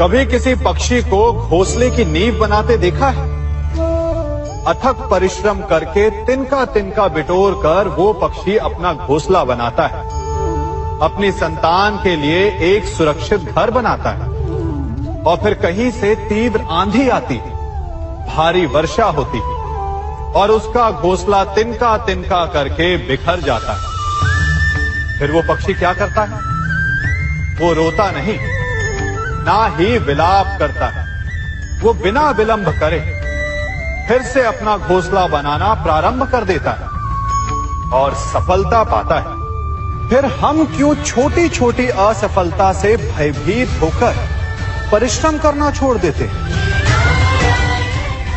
कभी किसी पक्षी को घोंसले की नींव बनाते देखा है? अथक परिश्रम करके तिनका तिनका बिटोर कर वो पक्षी अपना घोंसला बनाता है, अपनी संतान के लिए एक सुरक्षित घर बनाता है। और फिर कहीं से तीव्र आंधी आती है, भारी वर्षा होती है और उसका घोंसला तिनका तिनका करके बिखर जाता है। फिर वो पक्षी क्या करता है? वो रोता नहीं, ना ही विलाप करता है। वो बिना विलंब करे फिर से अपना घोंसला बनाना प्रारंभ कर देता है और सफलता पाता है। फिर हम क्यों छोटी छोटी असफलता से भयभीत होकर परिश्रम करना छोड़ देते हैं?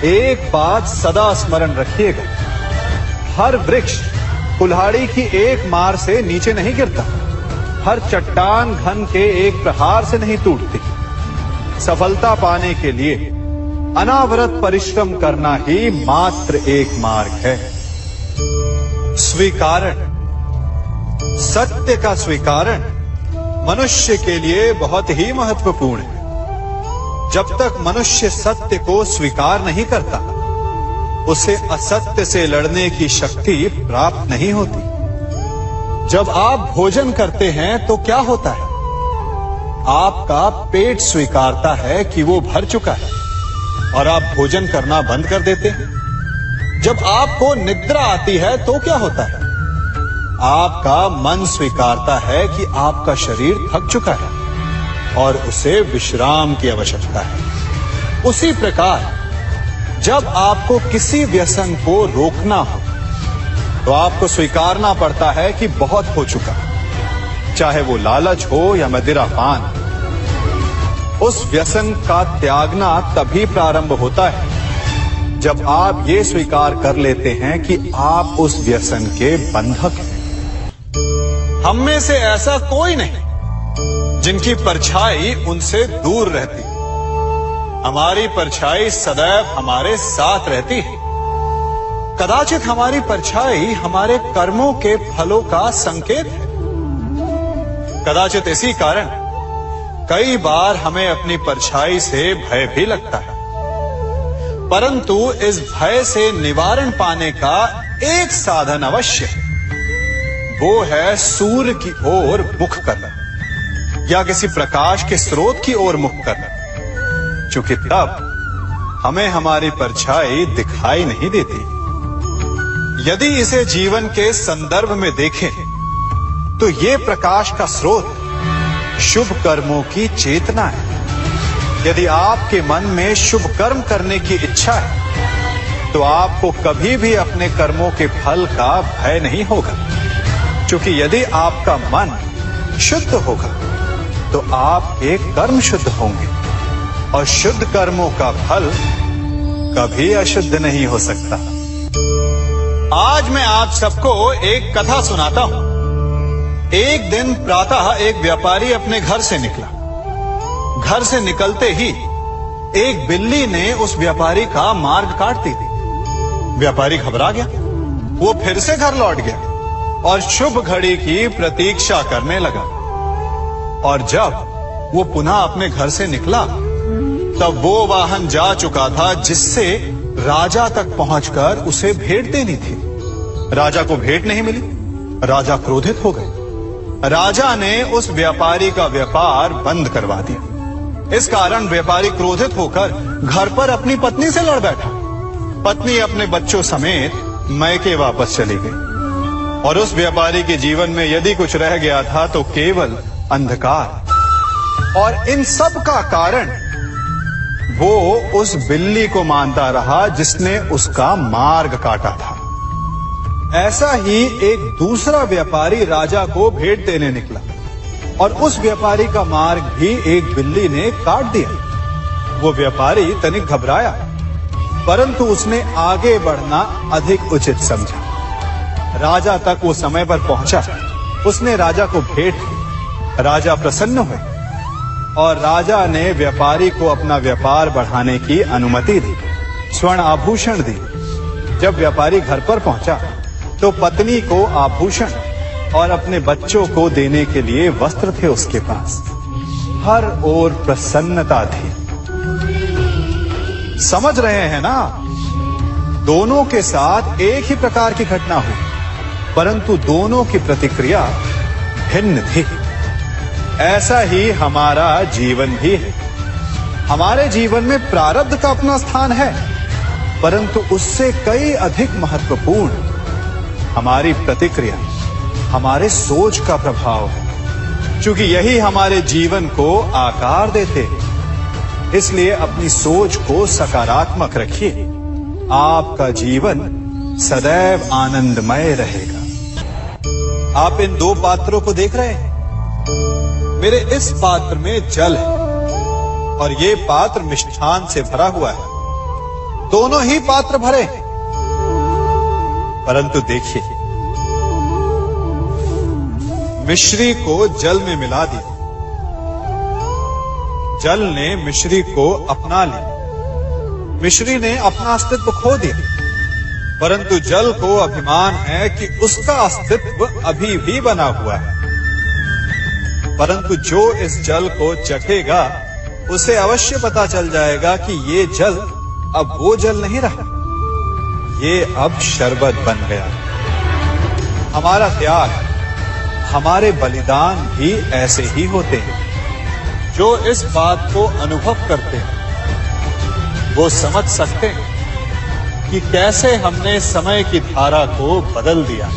एक बात सदा स्मरण रखिएगा, हर वृक्ष कुल्हाड़ी की एक मार से नीचे नहीं गिरता, हर चट्टान घन के एक प्रहार से नहीं टूटती। सफलता पाने के लिए अनावरत परिश्रम करना ही मात्र एक मार्ग है। स्वीकारण, सत्य का स्वीकारण मनुष्य के लिए बहुत ही महत्वपूर्ण है। जब तक मनुष्य सत्य को स्वीकार नहीं करता, उसे असत्य से लड़ने की शक्ति प्राप्त नहीं होती। जब आप भोजन करते हैं तो क्या होता है? आपका पेट स्वीकारता है कि वो भर चुका है और आप भोजन करना बंद कर देते हैं। जब आपको निद्रा आती है तो क्या होता है? आपका मन स्वीकारता है कि आपका शरीर थक चुका है और उसे विश्राम की आवश्यकता है। उसी प्रकार जब आपको किसी व्यसन को रोकना हो तो आपको स्वीकारना पड़ता है कि बहुत हो चुका, चाहे वो लालच हो या मदिरापान। उस व्यसन का त्यागना तभी प्रारंभ होता है जब आप ये स्वीकार कर लेते हैं कि आप उस व्यसन के बंधक हैं। हम में से ऐसा कोई नहीं जिनकी परछाई उनसे दूर रहती। हमारी परछाई सदैव हमारे साथ रहती है। कदाचित हमारी परछाई हमारे कर्मों के फलों का संकेत है। कदाचित इसी कारण कई बार हमें अपनी परछाई से भय भी लगता है, परंतु इस भय से निवारण पाने का एक साधन अवश्य है। वो है सूर्य की ओर मुख करना या किसी प्रकाश के स्रोत की ओर मुख करना, क्योंकि तब हमें हमारी परछाई दिखाई नहीं देती। यदि इसे जीवन के संदर्भ में देखें तो ये प्रकाश का स्रोत शुभ कर्मों की चेतना है। यदि आपके मन में शुभ कर्म करने की इच्छा है तो आपको कभी भी अपने कर्मों के फल का भय नहीं होगा, क्योंकि यदि आपका मन शुद्ध होगा तो आपके कर्म शुद्ध होंगे और शुद्ध कर्मों का फल कभी अशुद्ध नहीं हो सकता। आज मैं आप सबको एक कथा सुनाता हूं। एक दिन प्रातः एक व्यापारी अपने घर से निकला। घर से निकलते ही एक बिल्ली ने उस व्यापारी का मार्ग काट दी। व्यापारी घबरा गया। वो फिर से घर लौट गया और शुभ घड़ी की प्रतीक्षा करने लगा। और जब वो पुनः अपने घर से निकला तब वो वाहन जा चुका था जिससे राजा तक पहुंचकर उसे भेंट देनी थी। राजा को भेंट नहीं मिली। राजा क्रोधित हो गए। राजा ने उस व्यापारी का व्यापार बंद करवा दिया। इस कारण व्यापारी क्रोधित होकर घर पर अपनी पत्नी से लड़ बैठा। पत्नी अपने बच्चों समेत मैके वापस चली गई और उस व्यापारी के जीवन में यदि कुछ रह गया था तो केवल अंधकार। और इन सब का कारण वो उस बिल्ली को मानता रहा जिसने उसका मार्ग काटा था। ऐसा ही एक दूसरा व्यापारी राजा को भेंट देने निकला और उस व्यापारी का मार्ग भी एक बिल्ली ने काट दिया। वो व्यापारी तनिक घबराया, परंतु उसने आगे बढ़ना अधिक उचित समझा। राजा तक वो समय पर पहुंचा। उसने राजा को भेंट दी। राजा प्रसन्न हुए और राजा ने व्यापारी को अपना व्यापार बढ़ाने की अनुमति दी, स्वर्ण आभूषण दी। जब व्यापारी घर पर पहुंचा तो पत्नी को आभूषण और अपने बच्चों को देने के लिए वस्त्र थे उसके पास। हर ओर प्रसन्नता थी। समझ रहे हैं ना, दोनों के साथ एक ही प्रकार की घटना हुई, परंतु दोनों की प्रतिक्रिया भिन्न थी। ऐसा ही हमारा जीवन भी है। हमारे जीवन में प्रारब्ध का अपना स्थान है, परंतु उससे कई अधिक महत्वपूर्ण हमारी प्रतिक्रिया, हमारे सोच का प्रभाव है। क्योंकि यही हमारे जीवन को आकार देते हैं। इसलिए अपनी सोच को सकारात्मक रखिए। आपका जीवन सदैव आनंदमय रहेगा। आप इन दो पात्रों को देख रहे हैं। मेरे इस पात्र में जल है और ये पात्र मिष्ठान से भरा हुआ है। दोनों ही पात्र भरे हैं, परंतु देखिए, मिश्री को जल में मिला दिया, जल ने मिश्री को अपना लिया, मिश्री ने अपना अस्तित्व खो दिया। परंतु जल को अभिमान है कि उसका अस्तित्व अभी भी बना हुआ है। परंतु जो इस जल को चखेगा उसे अवश्य पता चल जाएगा कि ये जल अब वो जल नहीं रहा, ये अब शरबत बन गया। हमारा त्याग, हमारे बलिदान भी ऐसे ही होते हैं। जो इस बात को अनुभव करते हैं वो समझ सकते हैं कि कैसे हमने समय की धारा को बदल दिया।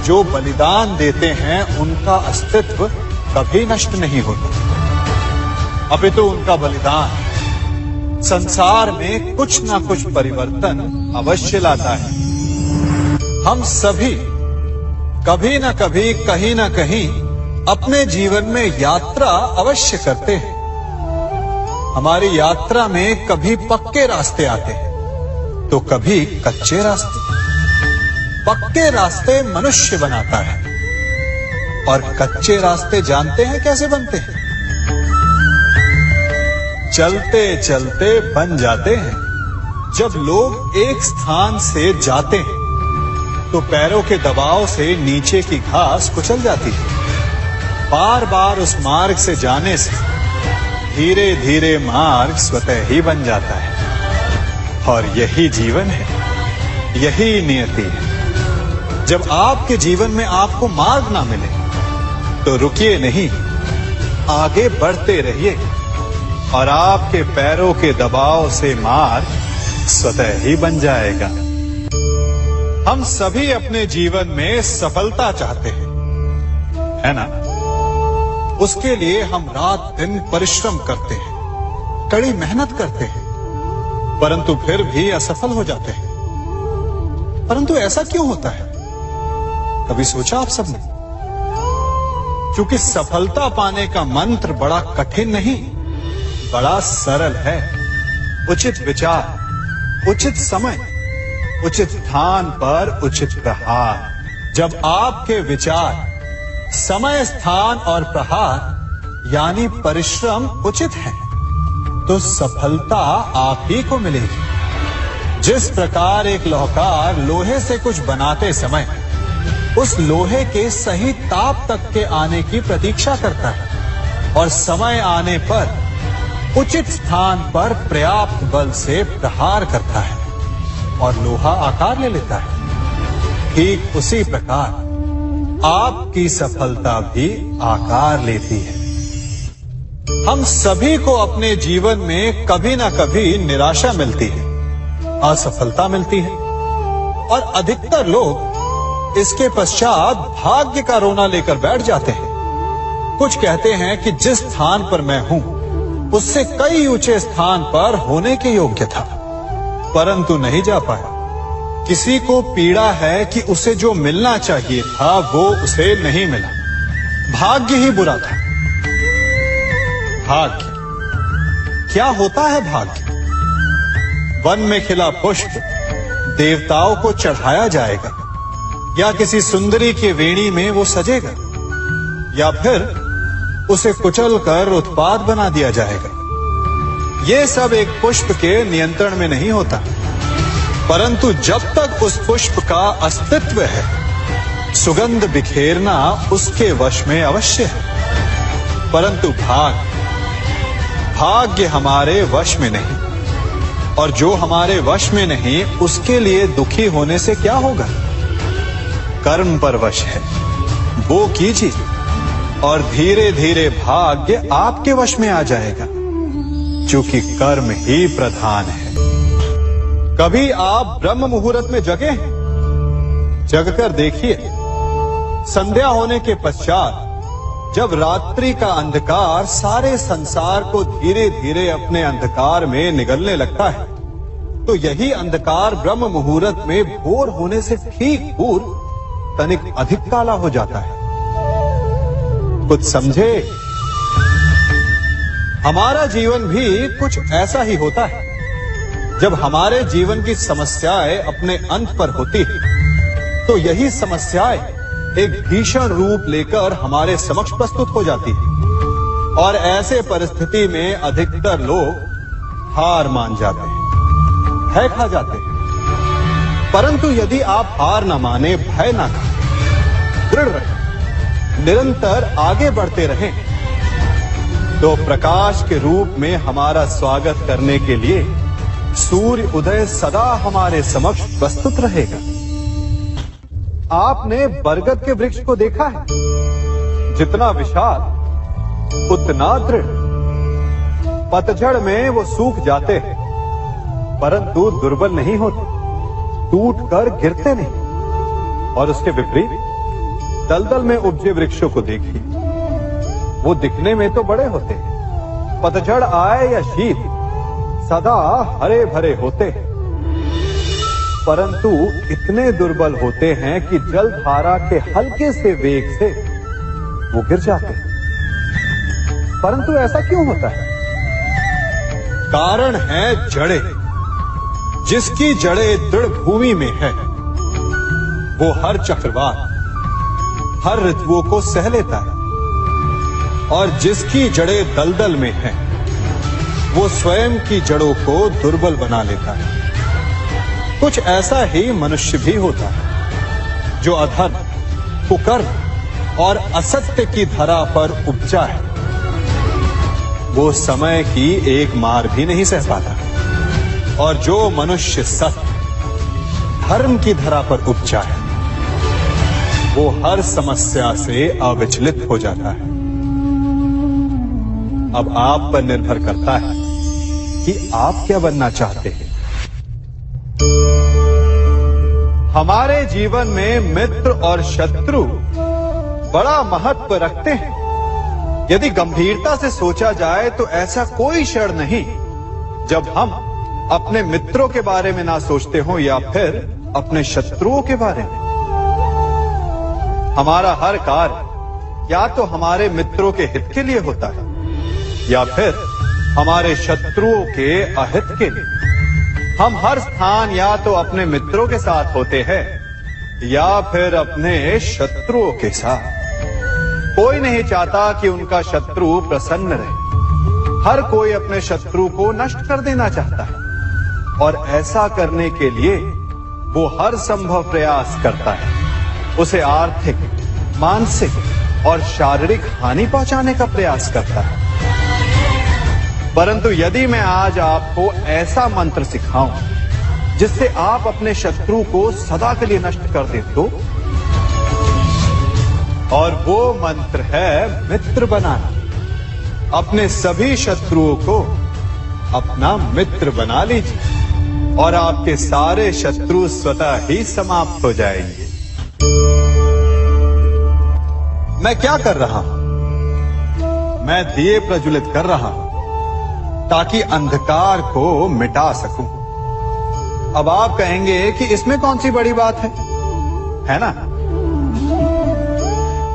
जो बलिदान देते हैं उनका अस्तित्व कभी नष्ट नहीं होता, अपितु उनका बलिदान संसार में कुछ ना कुछ परिवर्तन अवश्य लाता है। हम सभी कभी ना कभी, कहीं ना कहीं अपने जीवन में यात्रा अवश्य करते हैं। हमारी यात्रा में कभी पक्के रास्ते आते हैं तो कभी कच्चे रास्ते। पक्के रास्ते मनुष्य बनाता है और कच्चे रास्ते जानते हैं कैसे बनते हैं? चलते चलते बन जाते हैं। जब लोग एक स्थान से जाते हैं तो पैरों के दबाव से नीचे की घास कुचल जाती है। बार बार उस मार्ग से जाने से धीरे धीरे मार्ग स्वतः ही बन जाता है। और यही जीवन है, यही नियति है। जब आपके जीवन में आपको मार्ग ना मिले तो रुकिए नहीं, आगे बढ़ते रहिए और आपके पैरों के दबाव से मार्ग स्वतः ही बन जाएगा। हम सभी अपने जीवन में सफलता चाहते हैं, है ना? उसके लिए हम रात दिन परिश्रम करते हैं, कड़ी मेहनत करते हैं, परंतु फिर भी असफल हो जाते हैं। परंतु ऐसा क्यों होता है? कभी सोचा आप सबने? क्योंकि सफलता पाने का मंत्र बड़ा कठिन नहीं, बड़ा सरल है। उचित विचार, उचित समय, उचित स्थान पर उचित प्रहार। जब आपके विचार, समय, स्थान और प्रहार यानी परिश्रम उचित है तो सफलता आप ही को मिलेगी। जिस प्रकार एक लोहार लोहे से कुछ बनाते समय उस लोहे के सही ताप तक के आने की प्रतीक्षा करता है और समय आने पर उचित स्थान पर पर्याप्त बल से प्रहार करता है और लोहा आकार ले लेता है, ठीक उसी प्रकार आपकी सफलता भी आकार लेती है। हम सभी को अपने जीवन में कभी ना कभी निराशा मिलती है, असफलता मिलती है और अधिकतर लोग इसके पश्चात भाग्य का रोना लेकर बैठ जाते हैं। कुछ कहते हैं कि जिस स्थान पर मैं हूं उससे कई ऊंचे स्थान पर होने के योग्य था, परंतु नहीं जा पाया। किसी को पीड़ा है कि उसे जो मिलना चाहिए था वो उसे नहीं मिला, भाग्य ही बुरा था। भाग्य क्या होता है? भाग्य वन में खिला पुष्प देवताओं को चढ़ाया जाएगा या किसी सुंदरी की वेणी में वो सजेगा या फिर उसे कुचलकर उत्पाद बना दिया जाएगा। ये सब एक पुष्प के नियंत्रण में नहीं होता, परंतु जब तक उस पुष्प का अस्तित्व है सुगंध बिखेरना उसके वश में अवश्य है। परंतु भाग्य हमारे वश में नहीं, और जो हमारे वश में नहीं उसके लिए दुखी होने से क्या होगा। कर्म पर वश है, वो कीजिए और धीरे धीरे भाग्य आपके वश में आ जाएगा, क्योंकि कर्म ही प्रधान है। कभी आप ब्रह्म मुहूर्त में जगे हैं? जगकर देखिए, संध्या होने के पश्चात जब रात्रि का अंधकार सारे संसार को धीरे धीरे अपने अंधकार में निगलने लगता है, तो यही अंधकार ब्रह्म मुहूर्त में भोर होने से ठीक पूर्व तनिक अधिक काला हो जाता है। कुछ समझे? हमारा जीवन भी कुछ ऐसा ही होता है। जब हमारे जीवन की समस्याएं अपने अंत पर होती है, तो यही समस्याएं एक भीषण रूप लेकर हमारे समक्ष प्रस्तुत हो जाती है, और ऐसे परिस्थिति में अधिकतर लोग हार मान जाते हैं, भय खा जाते हैं। परंतु यदि आप हार न माने, भय न खाएं, दृढ़ रहें, निरंतर आगे बढ़ते रहें, तो प्रकाश के रूप में हमारा स्वागत करने के लिए सूर्य उदय सदा हमारे समक्ष प्रस्तुत रहेगा। आपने बरगद के वृक्ष को देखा है? जितना विशाल उतना दृढ़। पतझड़ में वो सूख जाते हैं, परंतु दुर्बल नहीं होते, टूटकर गिरते नहीं। और उसके विपरीत दलदल में उपजे वृक्षों को देखिए, वो दिखने में तो बड़े होते हैं, पतझड़ आए या शीत सदा हरे भरे होते हैं, परंतु इतने दुर्बल होते हैं कि जल धारा के हल्के से वेग से वो गिर जाते हैं। परंतु ऐसा क्यों होता है? कारण है जड़ें। जिसकी जड़ें दृढ़ भूमि में है, वो हर चक्रवात, हर ऋतुओं को सह लेता है, और जिसकी जड़ें दलदल में है, वो स्वयं की जड़ों को दुर्बल बना लेता है। कुछ ऐसा ही मनुष्य भी होता है, जो अधर्म, कुकर्म और असत्य की धरा पर उपजा है। वो समय की एक मार भी नहीं सह पाता, और जो मनुष्य सत्य, धर्म की धरा पर उपजा है, वो हर समस्या से अविचलित हो जाता है। अब आप पर निर्भर करता है कि आप क्या बनना चाहते हैं। हमारे जीवन में मित्र और शत्रु बड़ा महत्व रखते हैं। यदि गंभीरता से सोचा जाए तो ऐसा कोई क्षण नहीं जब हम अपने मित्रों के बारे में ना सोचते हो, या फिर अपने शत्रुओं के बारे में। हमारा हर कार्य या तो हमारे मित्रों के हित के लिए होता है, या फिर हमारे शत्रुओं के अहित के लिए। हम हर स्थान या तो अपने मित्रों के साथ होते हैं, या फिर अपने शत्रुओं के साथ। कोई नहीं चाहता कि उनका शत्रु प्रसन्न रहे। हर कोई अपने शत्रु को नष्ट कर देना चाहता है, और ऐसा करने के लिए वो हर संभव प्रयास करता है। उसे आर्थिक, मानसिक और शारीरिक हानि पहुंचाने का प्रयास करता है। परंतु यदि मैं आज आपको ऐसा मंत्र सिखाऊं जिससे आप अपने शत्रु को सदा के लिए नष्ट कर दे तो, और वो मंत्र है मित्र बनाना। अपने सभी शत्रुओं को अपना मित्र बना लीजिए, और आपके सारे शत्रु स्वतः ही समाप्त हो जाएंगे। मैं क्या कर रहा हूं? मैं दिए प्रज्वलित कर रहा हूं ताकि अंधकार को मिटा सकूं। अब आप कहेंगे कि इसमें कौन सी बड़ी बात है ना?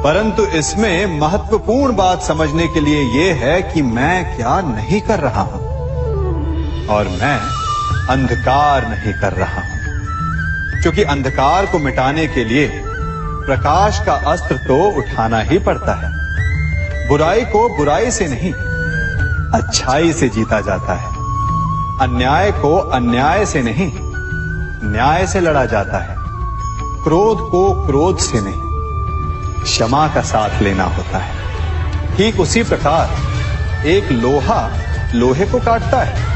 परंतु इसमें महत्वपूर्ण बात समझने के लिए यह है कि मैं क्या नहीं कर रहा हूं, और मैं अंधकार नहीं कर रहा हूं। क्योंकि अंधकार को मिटाने के लिए प्रकाश का अस्त्र तो उठाना ही पड़ता है। बुराई को बुराई से नहीं, अच्छाई से जीता जाता है। अन्याय को अन्याय से नहीं, न्याय से लड़ा जाता है। क्रोध को क्रोध से नहीं, क्षमा का साथ लेना होता है। ठीक उसी प्रकार एक लोहा लोहे को काटता है,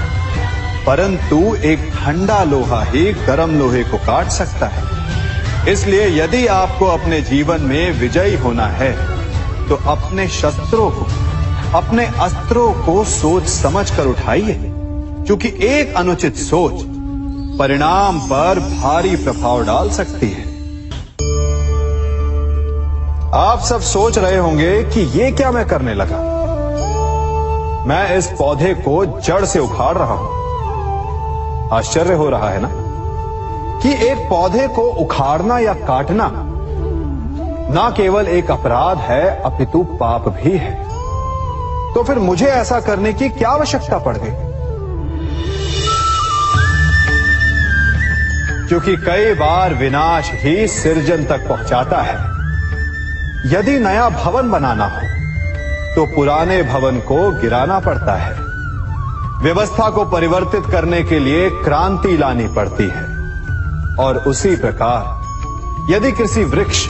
परंतु एक ठंडा लोहा ही गर्म लोहे को काट सकता है। इसलिए यदि आपको अपने जीवन में विजयी होना है तो अपने शस्त्रों को, अपने अस्त्रों को सोच समझ कर उठाइए, क्योंकि एक अनुचित सोच परिणाम पर भारी प्रभाव डाल सकती है। आप सब सोच रहे होंगे कि ये क्या मैं करने लगा। मैं इस पौधे को जड़ से उखाड़ रहा हूं। आश्चर्य हो रहा है ना कि एक पौधे को उखाड़ना या काटना ना केवल एक अपराध है अपितु पाप भी है। तो फिर मुझे ऐसा करने की क्या आवश्यकता पड़ गई? क्योंकि कई बार विनाश ही सृजन तक पहुंचाता है। यदि नया भवन बनाना हो तो पुराने भवन को गिराना पड़ता है। व्यवस्था को परिवर्तित करने के लिए क्रांति लानी पड़ती है। और उसी प्रकार यदि किसी वृक्ष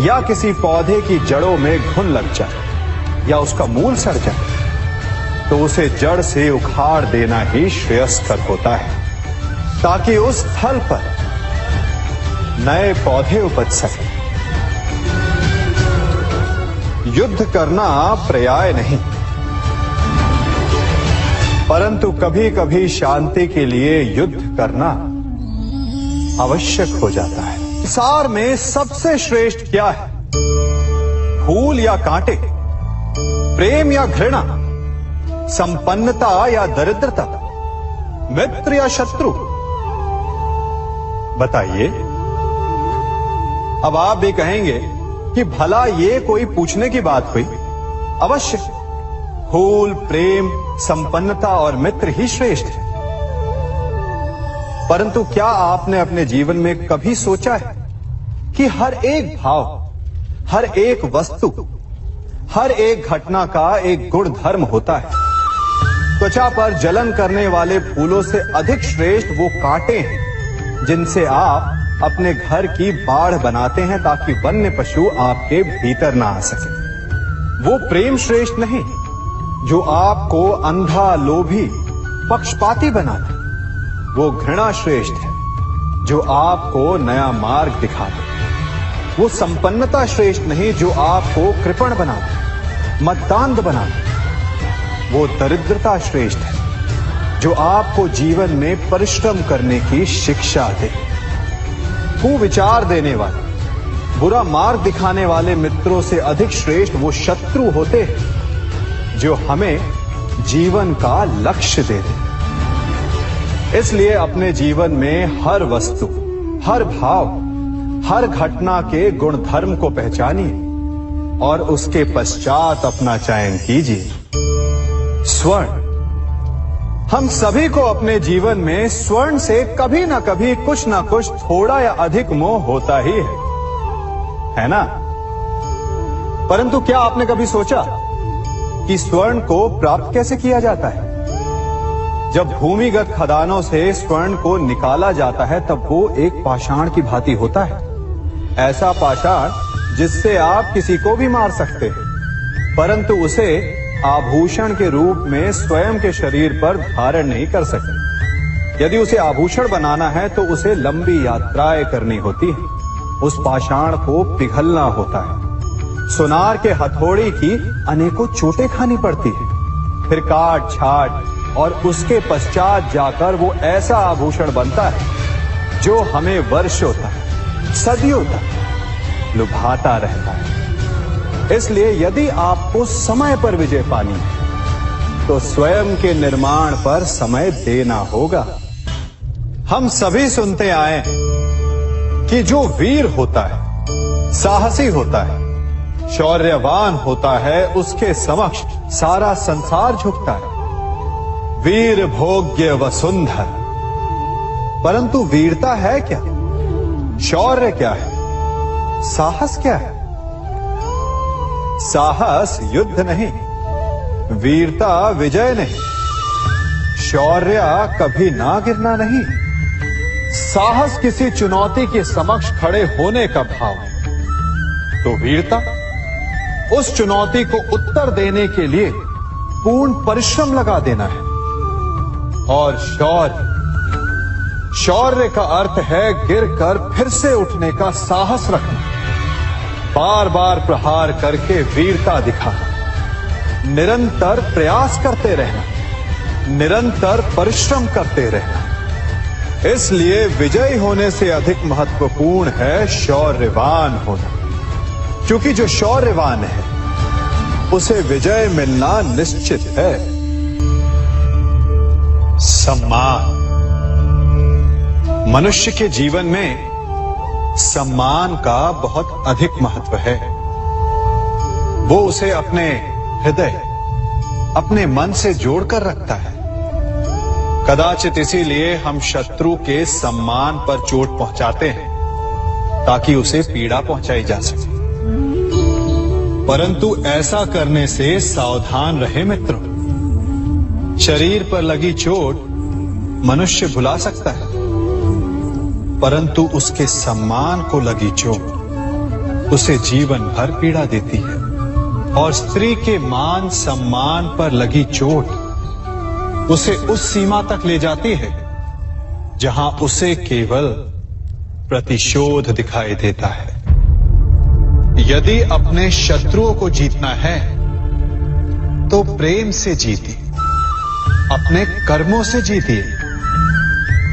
या किसी पौधे की जड़ों में घुन लग जाए या उसका मूल सड़ जाए तो उसे जड़ से उखाड़ देना ही श्रेयस्कर होता है, ताकि उस स्थल पर नए पौधे उपज सके। युद्ध करना पर्याय नहीं, परंतु कभी कभी शांति के लिए युद्ध करना आवश्यक हो जाता है। संसार में सबसे श्रेष्ठ क्या है? फूल या कांटे, प्रेम या घृणा, संपन्नता या दरिद्रता, मित्र या शत्रु? बताइए। अब आप भी कहेंगे कि भला ये कोई पूछने की बात हुई? अवश्य फूल, प्रेम, संपन्नता और मित्र ही श्रेष्ठ है। परंतु क्या आपने अपने जीवन में कभी सोचा है कि हर एक भाव, हर एक वस्तु, हर एक घटना का एक गुण धर्म होता है? त्वचा पर जलन करने वाले फूलों से अधिक श्रेष्ठ वो कांटे हैं जिनसे आप अपने घर की बाढ़ बनाते हैं ताकि वन्य पशु आपके भीतर ना आ सके। वो प्रेम श्रेष्ठ नहीं जो आपको अंधा, लोभी, पक्षपाती बनाता। वो घृणा श्रेष्ठ है जो आपको नया मार्ग दिखाते। वो संपन्नता श्रेष्ठ नहीं जो आपको कृपण बनाते, मद्दांध बनाते। वो दरिद्रता श्रेष्ठ है जो आपको जीवन में परिश्रम करने की शिक्षा दे। कुविचार देने वाले, बुरा मार्ग दिखाने वाले मित्रों से अधिक श्रेष्ठ वो शत्रु होते हैं जो हमें जीवन का लक्ष्य दे दे। इसलिए अपने जीवन में हर वस्तु, हर भाव, हर घटना के गुण धर्म को पहचानिए और उसके पश्चात अपना चयन कीजिए। स्वर्ण। हम सभी को अपने जीवन में स्वर्ण से कभी ना कभी कुछ ना कुछ थोड़ा या अधिक मोह होता ही है ना? परंतु क्या आपने कभी सोचा कि स्वर्ण को प्राप्त कैसे किया जाता है? जब भूमिगत खदानों से स्वर्ण को निकाला जाता है तब वो एक पाषाण की भांति होता है। ऐसा पाषाण जिससे आप किसी को भी मार सकते हैं, परंतु उसे आभूषण के रूप में स्वयं के शरीर पर धारण नहीं कर सकते। यदि उसे आभूषण बनाना है तो उसे लंबी यात्राएं करनी होती है। उस पाषाण को पिघलना होता है। सुनार के हथौड़ी की अनेकों चोटें खानी पड़ती है। फिर काट छाट और उसके पश्चात जाकर वो ऐसा आभूषण बनता है जो हमें वर्षों तक, सदियों तक लुभाता रहता है। इसलिए यदि आपको समय पर विजय पानी है तो स्वयं के निर्माण पर समय देना होगा। हम सभी सुनते आए कि जो वीर होता है, साहसी होता है, शौर्यवान होता है, उसके समक्ष सारा संसार झुकता है। वीर भोग्य वसुंधर। परंतु वीरता है क्या? शौर्य क्या है? साहस क्या है? साहस युद्ध नहीं, वीरता विजय नहीं, शौर्य कभी ना गिरना नहीं। साहस किसी चुनौती के समक्ष खड़े होने का भाव है। तो वीरता उस चुनौती को उत्तर देने के लिए पूर्ण परिश्रम लगा देना है। और शौर्य का अर्थ है गिरकर फिर से उठने का साहस रखना, बार बार प्रहार करके वीरता दिखाना, निरंतर प्रयास करते रहना, निरंतर परिश्रम करते रहना। इसलिए विजयी होने से अधिक महत्वपूर्ण है शौर्यवान होना, क्योंकि जो शौर्यवान है उसे विजय मिलना निश्चित है। सम्मान। मनुष्य के जीवन में सम्मान का बहुत अधिक महत्व है। वो उसे अपने हृदय, अपने मन से जोड़कर रखता है। कदाचित इसीलिए हम शत्रु के सम्मान पर चोट पहुंचाते हैं ताकि उसे पीड़ा पहुंचाई जा सके। परंतु ऐसा करने से सावधान रहे मित्रों। शरीर पर लगी चोट मनुष्य भुला सकता है, परंतु उसके सम्मान को लगी चोट उसे जीवन भर पीड़ा देती है। और स्त्री के मान सम्मान पर लगी चोट उसे उस सीमा तक ले जाती है जहां उसे केवल प्रतिशोध दिखाई देता है। यदि अपने शत्रुओं को जीतना है तो प्रेम से जीतिए, अपने कर्मों से जीतिए।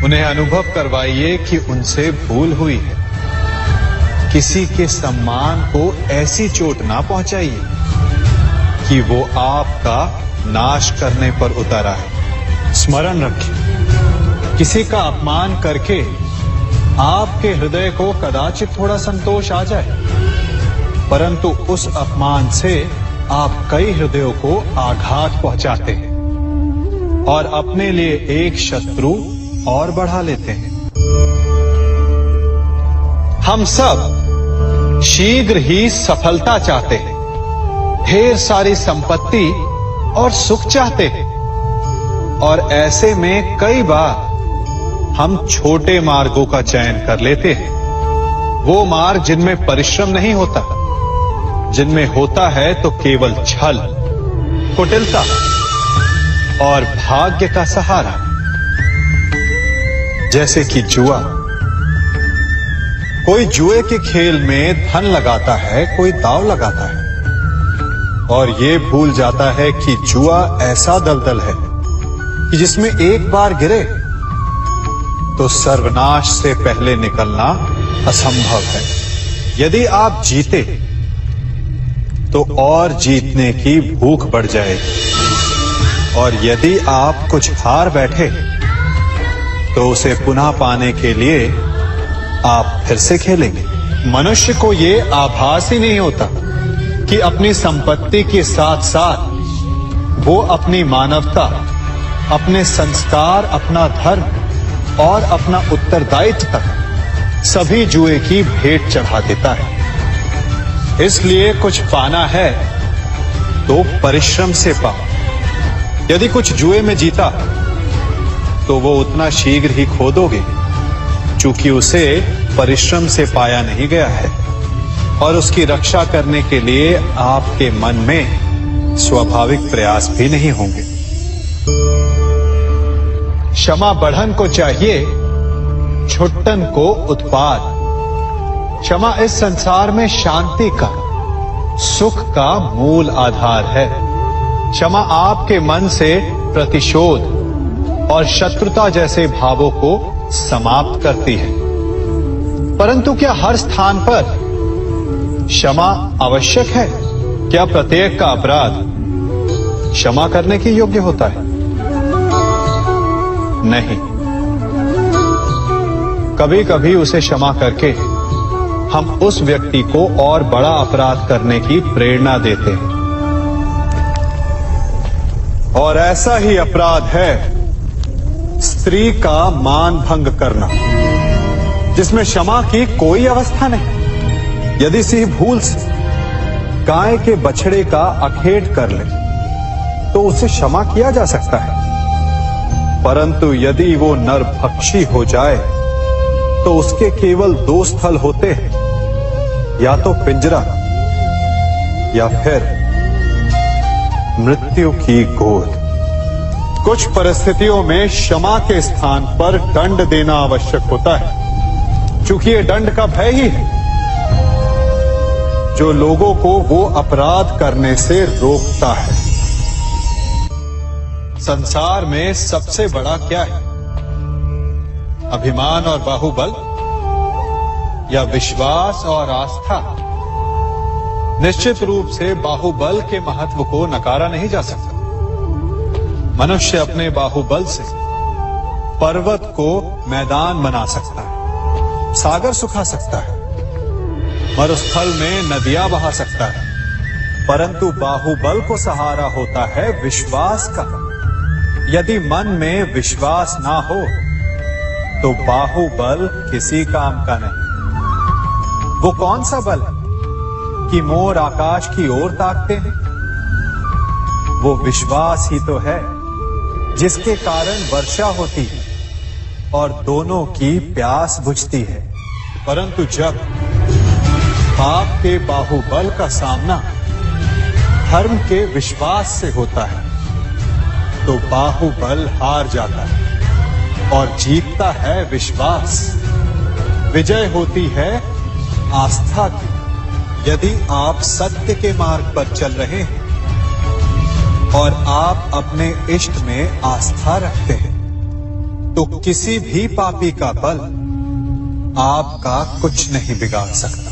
उन्हें अनुभव करवाइए कि उनसे भूल हुई है। किसी के सम्मान को ऐसी चोट ना पहुंचाइए कि वो आपका नाश करने पर उतर आए। स्मरण रखिए, किसी का अपमान करके आपके हृदय को कदाचित थोड़ा संतोष आ जाए, परंतु उस अपमान से आप कई हृदयों को आघात पहुंचाते हैं और अपने लिए एक शत्रु और बढ़ा लेते हैं। हम सब शीघ्र ही सफलता चाहते हैं, ढेर सारी संपत्ति और सुख चाहते हैं, और ऐसे में कई बार हम छोटे मार्गों का चयन कर लेते हैं। वो मार्ग जिनमें परिश्रम नहीं होता, जिनमें होता है तो केवल छल, कुटिलता और भाग्य का सहारा। जैसे कि जुआ। कोई जुए के खेल में धन लगाता है, कोई दांव लगाता है और ये भूल जाता है कि जुआ ऐसा दलदल है कि जिसमें एक बार गिरे तो सर्वनाश से पहले निकलना असंभव है। यदि आप जीते तो और जीतने की भूख बढ़ जाएगी, और यदि आप कुछ हार बैठे तो उसे पुनः पाने के लिए आप फिर से खेलेंगे। मनुष्य को ये आभास ही नहीं होता कि अपनी संपत्ति के साथ साथ वो अपनी मानवता, अपने संस्कार, अपना धर्म और अपना उत्तरदायित्व तक सभी जुए की भेंट चढ़ा देता है। इसलिए कुछ पाना है तो परिश्रम से पाओ। यदि कुछ जुए में जीता तो वो उतना शीघ्र ही खो दोगे, चूंकि उसे परिश्रम से पाया नहीं गया है, और उसकी रक्षा करने के लिए आपके मन में स्वाभाविक प्रयास भी नहीं होंगे। क्षमा बढ़न को चाहिए, छुट्टन को उत्पाद। क्षमा इस संसार में शांति का, सुख का मूल आधार है। क्षमा आपके मन से प्रतिशोध और शत्रुता जैसे भावों को समाप्त करती है। परंतु क्या हर स्थान पर क्षमा आवश्यक है? क्या प्रत्येक का अपराध क्षमा करने के योग्य होता है? नहीं। कभी कभी उसे क्षमा करके हम उस व्यक्ति को और बड़ा अपराध करने की प्रेरणा देते हैं, और ऐसा ही अपराध है स्त्री का मान भंग करना, जिसमें क्षमा की कोई अवस्था नहीं। यदि सिंह भूल से गाय के बछड़े का अखेट कर ले तो उसे क्षमा किया जा सकता है, परंतु यदि वो नरभक्षी हो जाए तो उसके केवल दो स्थल होते हैं, या तो पिंजरा या फिर मृत्यु की गोद। कुछ परिस्थितियों में क्षमा के स्थान पर दंड देना आवश्यक होता है, क्योंकि ये दंड का भय ही है जो लोगों को वो अपराध करने से रोकता है। संसार में सबसे बड़ा क्या है? अभिमान और बाहुबल या विश्वास और आस्था? निश्चित रूप से बाहुबल के महत्व को नकारा नहीं जा सकता। मनुष्य अपने बाहुबल से पर्वत को मैदान बना सकता है, सागर सुखा सकता है, मरुस्थल में नदियां बहा सकता है, परंतु बाहुबल को सहारा होता है विश्वास का। यदि मन में विश्वास ना हो तो बाहुबल किसी काम का नहीं। वो कौन सा बल है कि मोर आकाश की ओर ताकते हैं? वो विश्वास ही तो है जिसके कारण वर्षा होती है और दोनों की प्यास बुझती है। परंतु जब पाप के बाहुबल का सामना धर्म के विश्वास से होता है तो बाहुबल हार जाता है और जीतता है विश्वास। विजय होती है आस्था की। यदि आप सत्य के मार्ग पर चल रहे हैं और आप अपने इष्ट में आस्था रखते हैं तो किसी भी पापी का बल आपका कुछ नहीं बिगाड़ सकता।